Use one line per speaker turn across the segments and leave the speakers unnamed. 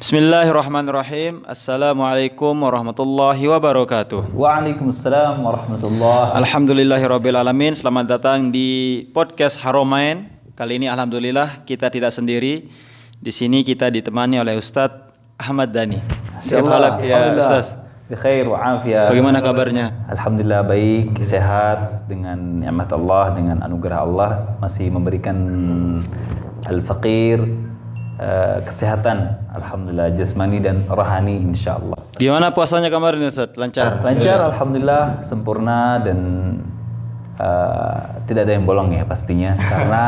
Bismillahirrahmanirrahim. Assalamualaikum warahmatullahi wabarakatuh.
Waalaikumsalam warahmatullahi.
Alhamdulillahirabbil alamin. Selamat datang di podcast Haramain. Kali ini alhamdulillah kita tidak sendiri. Di sini kita ditemani oleh Ustadz Ahmad Dhani. Kaifa ya Ustaz?
Bikhair wa afiyah.
Bagaimana kabarnya?
Alhamdulillah baik, sehat dengan nikmat Allah, dengan anugerah Allah masih memberikan al-faqir kesehatan, alhamdulillah jasmani dan rohani insyaallah.
Gimana puasanya kemarin Ustaz? Lancar?
Lancar, alhamdulillah, sempurna dan tidak ada yang bolong ya pastinya karena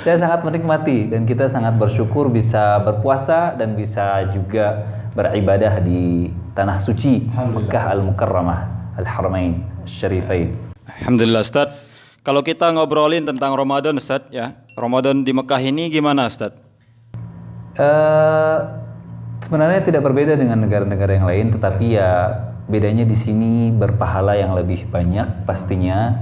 saya sangat menikmati dan kita sangat bersyukur bisa berpuasa dan bisa juga beribadah di tanah suci Mekah Al-Mukarramah Al-Haramain Syarifain.
Alhamdulillah Ustaz. Kalau kita ngobrolin tentang Ramadan Ustaz ya, Ramadan di Mekah ini gimana Ustaz?
Sebenarnya tidak berbeda dengan negara-negara yang lain, tetapi ya bedanya di sini berpahala yang lebih banyak pastinya,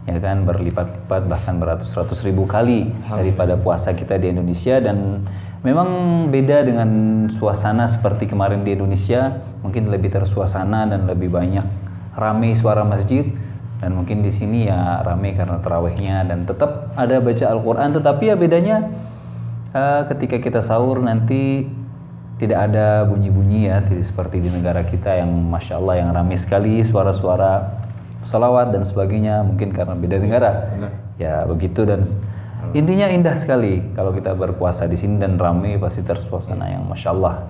ya kan, berlipat-lipat bahkan beratus-ratus ribu kali daripada puasa kita di Indonesia. Dan memang beda dengan suasana seperti kemarin di Indonesia, mungkin lebih tersuasana dan lebih banyak ramai suara masjid, dan mungkin di sini ya ramai karena tarawihnya dan tetap ada baca Al-Quran, tetapi ya bedanya ketika kita sahur nanti tidak ada bunyi-bunyi ya, tidak seperti di negara kita yang Masya Allah yang ramai sekali suara-suara salawat dan sebagainya, mungkin karena beda negara. Ya begitu, dan intinya indah sekali kalau kita berpuasa di sini dan ramai pasti tersuasana yang Masya Allah.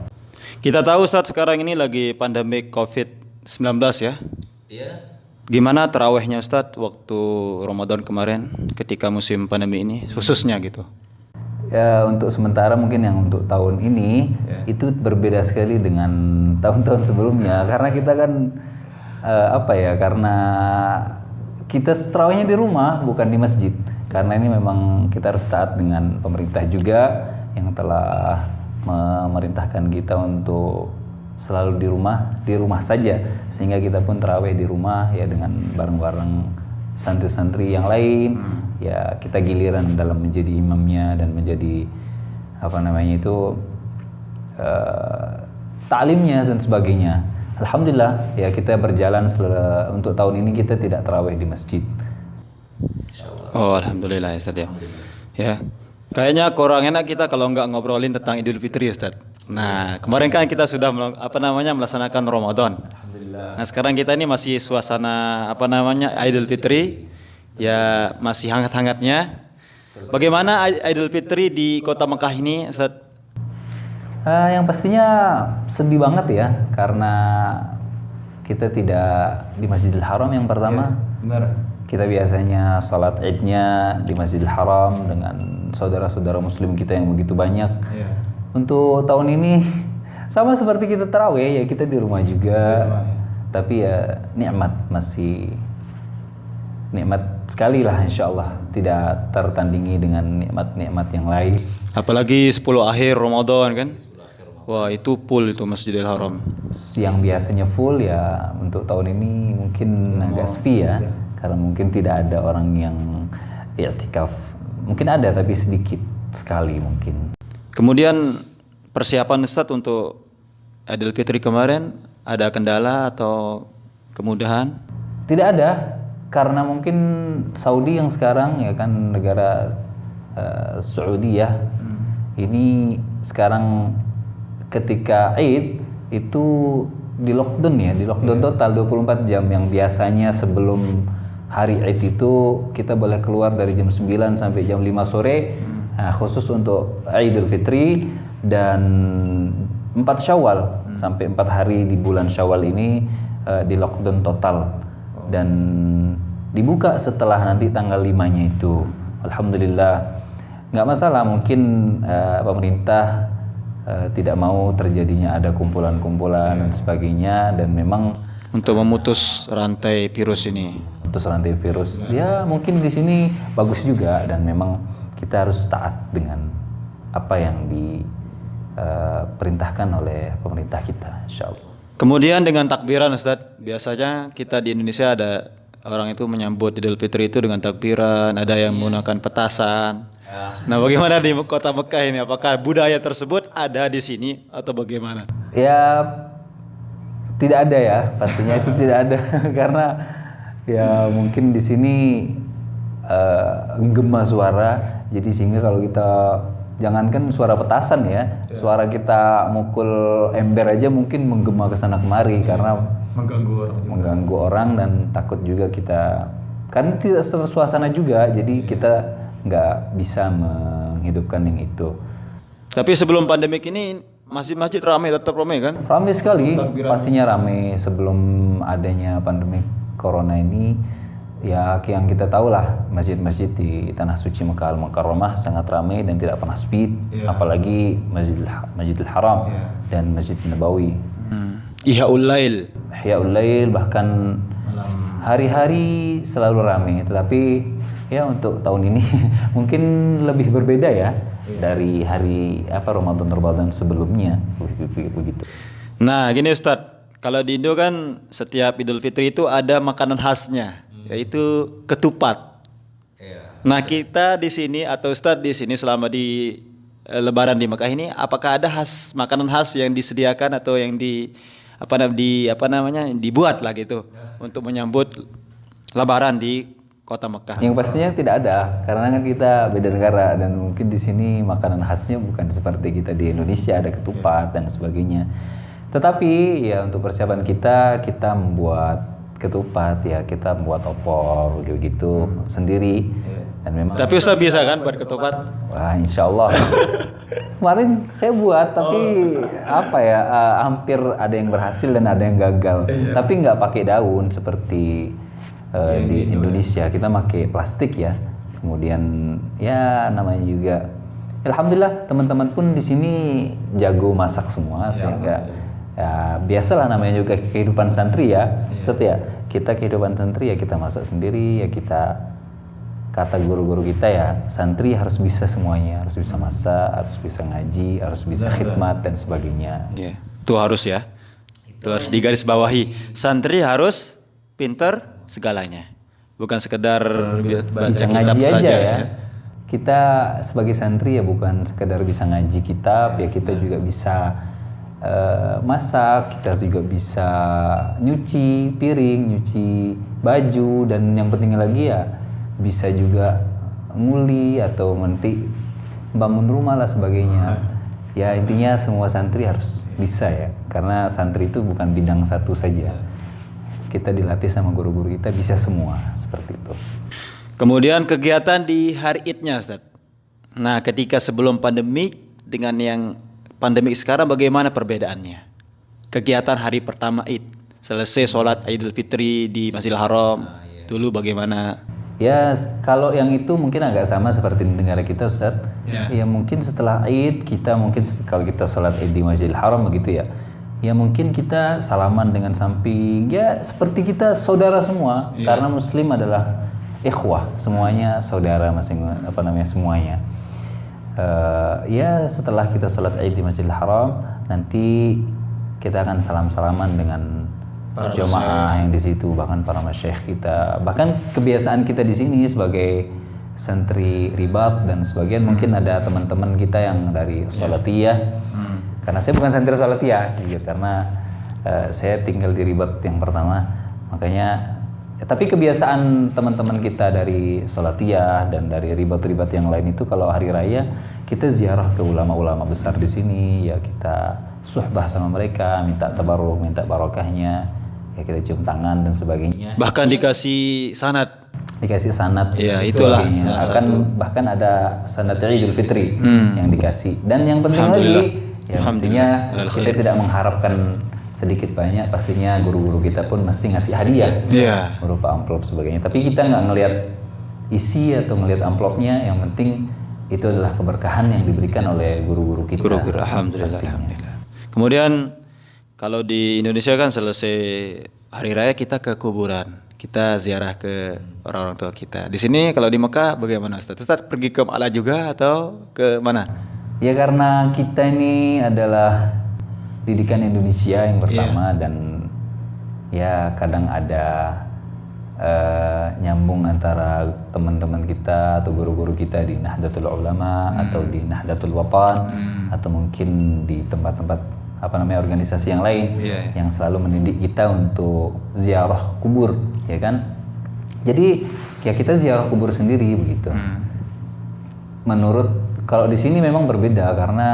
Kita tahu Ustaz sekarang ini lagi pandemi COVID-19 ya.
Iya.
Gimana tarawihnya Ustaz waktu Ramadan kemarin ketika musim pandemi ini khususnya gitu?
Ya untuk sementara mungkin yang untuk tahun ini itu berbeda sekali dengan tahun-tahun sebelumnya karena kita kan karena kita tarawihnya di rumah bukan di masjid, karena ini memang kita harus taat dengan pemerintah juga yang telah memerintahkan kita untuk selalu di rumah saja, sehingga kita pun tarawih di rumah ya dengan bareng-bareng santri-santri yang lain. Ya kita giliran dalam menjadi imamnya dan menjadi ta'limnya dan sebagainya. Alhamdulillah ya kita berjalan untuk tahun ini kita tidak tarawih di masjid.
Oh alhamdulillah Ustaz ya. Ya kayaknya kurang enak kita kalau nggak ngobrolin tentang Idul Fitri Ustaz. Nah kemarin kan kita sudah melaksanakan Ramadan. Alhamdulillah. Nah sekarang kita ini masih suasana Idul Fitri. Ya masih hangat-hangatnya. Bagaimana Idul Fitri di kota Mekah ini Ustaz?
Yang pastinya sedih banget ya, karena kita tidak di Masjidil Haram yang pertama.
Benar.
Kita biasanya sholat Idnya di Masjidil Haram dengan saudara-saudara Muslim kita yang begitu banyak. Untuk tahun ini sama seperti kita tarawih ya, kita di rumah juga. Tapi ya nikmat sekali lah insyaallah, tidak tertandingi dengan nikmat-nikmat yang lain.
Apalagi 10 akhir Ramadan kan? Wah itu full itu Masjidil Haram.
Yang biasanya full ya untuk tahun ini mungkin agak sepi ya, karena mungkin tidak ada orang yang i'tikaf. Mungkin ada tapi sedikit sekali mungkin.
Kemudian persiapan Ustaz untuk Idul Fitri kemarin ada kendala atau kemudahan?
Tidak ada. Karena mungkin Saudi yang sekarang ya kan negara Saudi ya, ini sekarang ketika Id itu di lockdown total 24 jam, yang biasanya sebelum hari Id itu kita boleh keluar dari jam 9 sampai jam 5 sore. Nah, khusus untuk Idul Fitri dan 4 Syawal sampai 4 hari di bulan Syawal ini di lockdown total. Dan dibuka setelah nanti tanggal 5-nya itu. Alhamdulillah nggak masalah, mungkin pemerintah tidak mau terjadinya ada kumpulan-kumpulan dan sebagainya, dan memang
untuk memutus rantai virus ini.
Ya mungkin di sini bagus juga, dan memang kita harus taat dengan apa yang diperintahkan oleh pemerintah kita insyaallah.
Kemudian dengan takbiran Ustaz, biasanya kita di Indonesia ada orang itu menyambut Idul Fitri itu dengan takbiran, ada yang menggunakan petasan. Nah, bagaimana di kota Mekah ini? Apakah budaya tersebut ada di sini atau bagaimana?
Ya tidak ada ya, pastinya itu tidak ada karena ya mungkin di sini gema suara, jadi sehingga kalau kita jangankan suara petasan ya, suara kita mukul ember aja mungkin menggema ke sana kemari karena mengganggu orang dan takut juga kita kan tidak suasana juga, jadi kita nggak bisa menghidupkan yang itu.
Tapi sebelum pandemik ini masjid ramai, tetap ramai kan?
Ramai sekali, pastinya ramai sebelum adanya pandemi corona ini. Ya yang kita tahu lah, masjid-masjid di tanah suci Mekah Al-Mukarramah sangat ramai dan tidak pernah sepi, apalagi Masjidil Haram dan Masjid Nabawi.
Ihyaul Lail.
Ihyaul Lail bahkan hari-hari selalu ramai, tetapi ya untuk tahun ini mungkin lebih berbeda ya dari hari Ramadan sebelumnya begitu.
Nah, gini Ustadz, kalau di Indo kan setiap Idul Fitri itu ada makanan khasnya, yaitu ketupat. Nah, kita di sini atau Ustadz di sini selama di Lebaran di Mekah ini, apakah ada makanan khas yang disediakan atau yang dibuat lah gitu untuk menyambut Lebaran di kota Mekah?
Yang pastinya tidak ada, karena kan kita beda negara dan mungkin di sini makanan khasnya bukan seperti kita di Indonesia, ada ketupat dan sebagainya. Tetapi ya untuk persiapan kita membuat ketupat ya, kita membuat opor gitu sendiri. Dan memang.
Tapi Ustaz bisa kan buat ketupat?
Wah, insya Allah. Kemarin saya buat, tapi hampir ada yang berhasil dan ada yang gagal. Tapi nggak pakai daun seperti di Indonesia, kita pakai plastik ya. Kemudian ya namanya juga, alhamdulillah teman-teman pun di sini jago masak semua, sehingga ya biasalah namanya juga kehidupan santri ya. Setiap kita kehidupan santri ya kita masak sendiri ya, kita kata guru-guru kita ya, santri harus bisa semuanya, harus bisa masak, harus bisa ngaji, harus bisa khidmat dan sebagainya.
Itu harus ya. Itu harus digarisbawahi. Santri harus pinter segalanya, bukan sekedar baca kitab
ngaji
saja
aja
ya.
Kita sebagai santri ya bukan sekedar bisa ngaji kitab ya, kita juga bisa masak, kita juga bisa nyuci piring, nyuci baju, dan yang penting lagi ya bisa juga nguli atau bangun rumah lah sebagainya. Ya intinya semua santri harus bisa ya, karena santri itu bukan bidang satu saja. Kita dilatih sama guru-guru kita bisa semua, seperti itu.
Kemudian kegiatan di hari Idnya Ustaz. Nah, ketika sebelum pandemik dengan yang pandemik sekarang bagaimana perbedaannya? Kegiatan hari pertama Id, selesai sholat Idul Fitri di Masjidil Haram, dulu bagaimana?
Ya kalau yang itu mungkin agak sama seperti di negara kita Ustaz. Ya mungkin setelah Id kita mungkin kalau kita sholat Id di Masjidil Haram begitu ya. Ya mungkin kita salaman dengan samping, ya seperti kita saudara semua, karena Muslim adalah ikhwah, semuanya saudara semuanya. Ya setelah kita sholat Id di Masjidil Haram, nanti kita akan salam-salaman dengan jamaah yang di situ, bahkan para masyayikh kita, bahkan kebiasaan kita di sini sebagai santri ribat dan sebagian mungkin ada teman-teman kita yang dari Salatiyah. Karena saya bukan santri Salatiyah, gitu, karena saya tinggal di ribat yang pertama, makanya. Tapi kebiasaan teman-teman kita dari Salatiyah dan dari ribat-ribat yang lain itu kalau hari raya kita ziarah ke ulama-ulama besar di sini, ya kita suhbah sama mereka, minta tabarruk, minta barokahnya, ya kita cium tangan dan sebagainya.
Bahkan dikasih sanad.
Ya
itulah
bahkan ada sanad Idul Fitri yang dikasih. Dan yang penting lagi ya pastinya kita tidak mengharapkan sedikit banyak, pastinya guru-guru kita pun mesti ngasih hadiah berupa amplop sebagainya. Tapi kita nggak ngelihat isi atau ngelihat amplopnya, yang penting itu adalah keberkahan yang diberikan oleh guru-guru kita.
Guru-guru, alhamdulillah. Kemudian kalau di Indonesia kan selesai hari raya kita ke kuburan, kita ziarah ke orang-orang tua kita. Di sini kalau di Mekah bagaimana Ustaz? Ustaz pergi ke Ma'la juga atau ke mana?
Ya karena kita ini adalah didikan Indonesia yang pertama, dan ya kadang ada nyambung antara teman-teman kita atau guru-guru kita di Nahdlatul Ulama atau di Nahdlatul Watan atau mungkin di tempat-tempat organisasi yang lain yang selalu mendidik kita untuk ziarah kubur, ya kan? Jadi ya kita ziarah kubur sendiri begitu. Menurut kalau di sini memang berbeda karena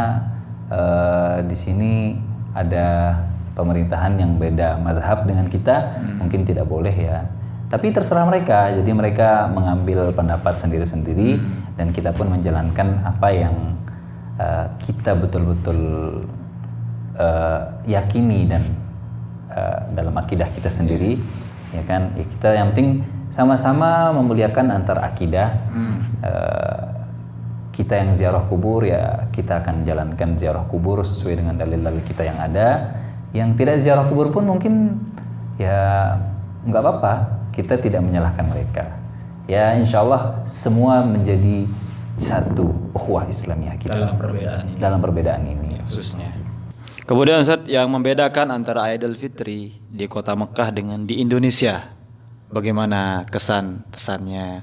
di sini ada pemerintahan yang beda mazhab dengan kita, mungkin tidak boleh ya. Tapi terserah mereka, jadi mereka mengambil pendapat sendiri-sendiri dan kita pun menjalankan apa yang kita betul-betul yakini dan dalam akidah kita sendiri, ya kan? Ya, kita yang penting sama-sama memuliakan antar akidah. Kita yang ziarah kubur ya kita akan jalankan ziarah kubur sesuai dengan dalil-dalil kita yang ada. Yang tidak ziarah kubur pun mungkin ya nggak apa-apa. Kita tidak menyalahkan mereka. Ya insya Allah semua menjadi satu ukhuwah Islamiyah kita dalam perbedaan ini
khususnya. Kemudian Ustaz, yang membedakan antara Idul Fitri di kota Mekah dengan di Indonesia, bagaimana kesan pesannya,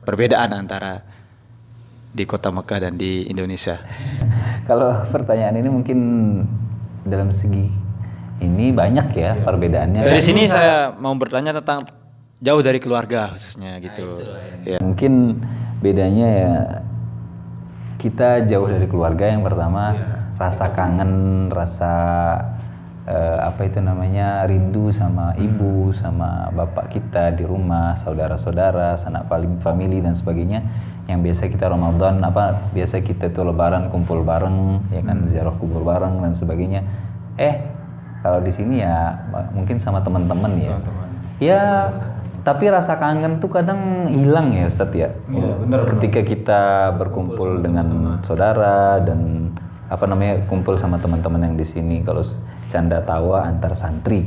perbedaan antara di kota Mekah dan di Indonesia?
Kalau pertanyaan ini mungkin dalam segi ini banyak ya perbedaannya.
Dari sini saya mau bertanya tentang jauh dari keluarga khususnya gitu. Ya.
Mungkin bedanya ya kita jauh dari keluarga yang pertama, rasa kangen, rasa rindu sama ibu, sama bapak kita di rumah, saudara-saudara, sanak famili dan sebagainya. Yang biasa kita Ramadan biasa kita tuh lebaran kumpul bareng, ya kan, ziarah kubur bareng dan sebagainya. Kalau di sini ya mungkin sama teman-teman ya. Ya tapi rasa kangen tuh kadang hilang ya Ustadz ya.
Bener.
Ketika kita berkumpul dengan saudara dan kumpul sama teman-teman yang di sini, kalau canda tawa antar santri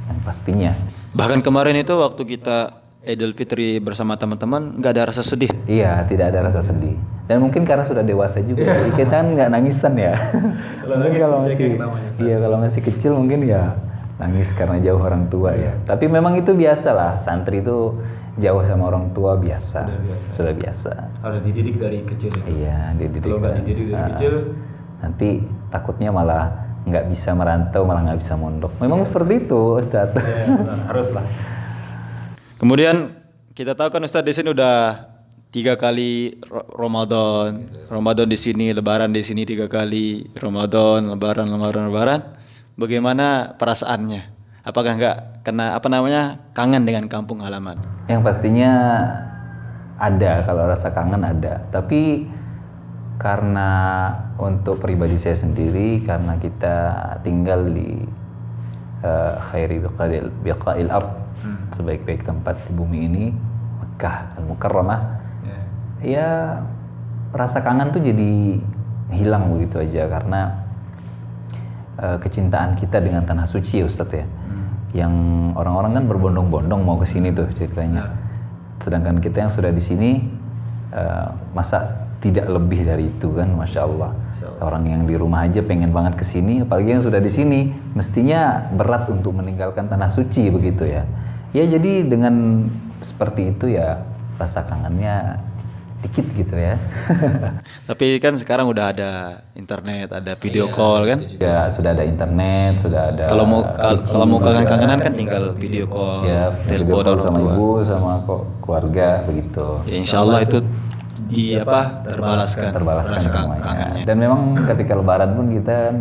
yang pastinya.
Bahkan kemarin itu waktu kita Idul Fitri bersama teman-teman nggak ada rasa sedih.
Iya, tidak ada rasa sedih. Dan mungkin karena sudah dewasa juga, jadi kita kan nggak nangisan ya. Kalau masih kecil mungkin ya nangis karena jauh orang tua ya. Tapi memang itu biasa lah, santri itu jauh sama orang tua biasa. Sudah biasa.
Harus dididik dari kecil.
Iya, dididik.
Kalau nggak dididik dari kecil,
nanti takutnya malah nggak bisa merantau, malah nggak bisa mondok. Memang seperti itu, Ustadz.
Haruslah.
Kemudian kita tahu kan Ustadz di sini udah 3 kali Ramadan di sini, Lebaran di sini 3 kali, Ramadan, Lebaran. Bagaimana perasaannya? Apakah nggak kena kangen dengan kampung halaman?
Yang pastinya ada, kalau rasa kangen ada. Tapi karena untuk pribadi saya sendiri, karena kita tinggal di khairi biqa'il ard, sebaik-baik tempat di bumi ini, Mekah Al-Mukarramah, ya rasa kangen tuh jadi hilang begitu aja karena kecintaan kita dengan tanah suci ya Ustadz ya. Yang orang-orang kan berbondong-bondong mau ke sini tuh ceritanya. Sedangkan kita yang sudah di sini masa tidak lebih dari itu kan, Masya Allah. Orang yang di rumah aja pengen banget ke sini, apalagi yang sudah di sini mestinya berat untuk meninggalkan tanah suci begitu ya. Ya jadi dengan seperti itu ya rasa kangennya dikit gitu ya.
Tapi kan sekarang udah ada internet, ada video call kan?
Ya sudah ada internet, sudah ada.
Kalau mau kangen-kangenan kan tinggal video call,
ya,
telepon orang
sama
tua.
ibu, sama keluarga begitu.
Ya, insya Allah itu terbalaskan rasa kangennya.
Dan memang ketika Lebaran pun kita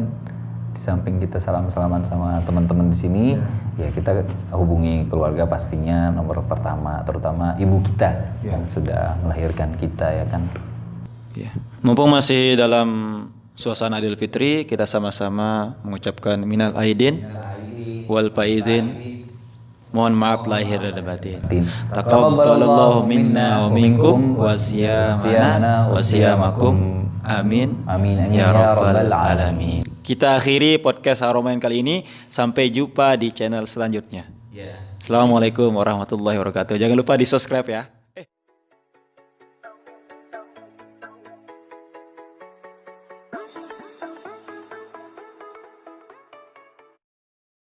di samping kita salam-salaman sama teman-teman di sini, ya kita hubungi keluarga pastinya nomor pertama, terutama ibu kita yang sudah melahirkan kita ya kan.
Ya. Mumpung masih dalam suasana Idul Fitri, kita sama-sama mengucapkan minal aidin wal faizin. Mohon maaf lahir dan batin. Taqabbalallahu minna wa minkum wa siyamana wa siyamakum. Amin.
Amin
Ya Rabbal Alamin. Kita akhiri podcast Haromain kali ini. Sampai jumpa di channel selanjutnya. Assalamualaikum warahmatullahi wabarakatuh. Jangan lupa di subscribe ya.